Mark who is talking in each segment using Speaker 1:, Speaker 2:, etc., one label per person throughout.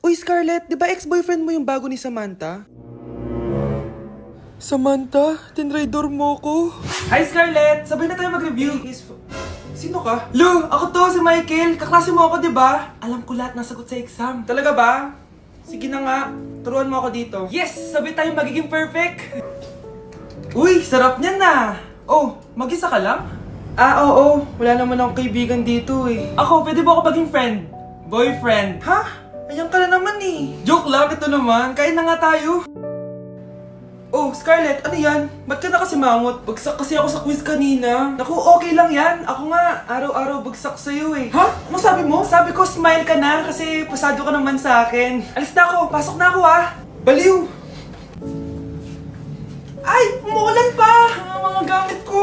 Speaker 1: Uy, Scarlett, di ba ex-boyfriend mo yung bago ni Samantha? Samantha, tinraidor mo ko. Hi, Scarlett! Sabay na tayo mag-review. Sino ka? Lu, ako to, si Michael. Kaklase mo ako, di ba? Alam ko lahat ng sagot sa exam. Talaga ba? Sige na nga, turuan mo ako dito. Yes! Sabay tayo magiging perfect! Uy, sarap niyan na! Oh, mag-isa ka lang? Oo. Wala naman akong kaibigan dito eh. Ako, pwede ba ako maging friend? Boyfriend? Ha? Ayan ka na naman eh. Joke lang, ito naman. Kain na nga tayo. Oh, Scarlett, ano yan? Ba't ka na kasi mangot? Bagsak kasi ako sa quiz kanina. Naku, okay lang yan. Ako nga, araw-araw bagsak sa'yo eh. Ha? Ano sabi mo? Sabi ko, smile ka na kasi pasado ka naman sa akin. Alis na ako, pasok na ako ah. Baliw! Ay, umuulan pa! Ang mga gamit ko!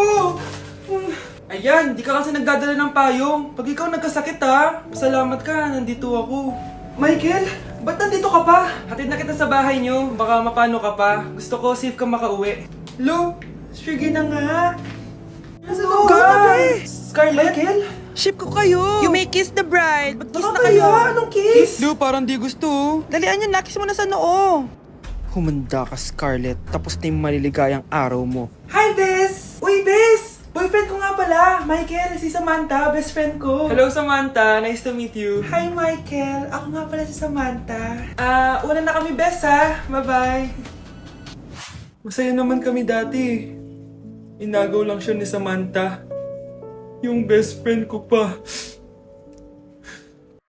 Speaker 1: Ayan, di ka kasi nagdadala ng payong. Pag ikaw nagkasakit ha, pasalamat ka, nandito ako. Michael, ba't nandito ka pa? Hatid na kita sa bahay niyo, baka mapano ka pa. Gusto ko safe ka makauwi. Lo, sige na nga. Go na, be! Scarlett? Michael?
Speaker 2: Ship ko kayo! You may kiss the bride! Mag-kiss na
Speaker 1: Baka
Speaker 2: kayo!
Speaker 1: kaya? Anong kiss?
Speaker 2: Lu, parang di gusto. Dalian yun, nakis mo na sa noo! Humanda ka, Scarlett. Tapos na yung maliligayang araw mo.
Speaker 1: Hi, Bes! Uy, Bes! Boyfriend ko nga pala, Michael, si Samantha, best friend ko. Hello, Samantha. Nice to meet you. Hi, Michael. Ako nga pala si Samantha. Una na kami, Bes, ha? Bye-bye. Masaya naman kami dati. Inagaw lang siya ni Samantha. Yung best friend ko pa.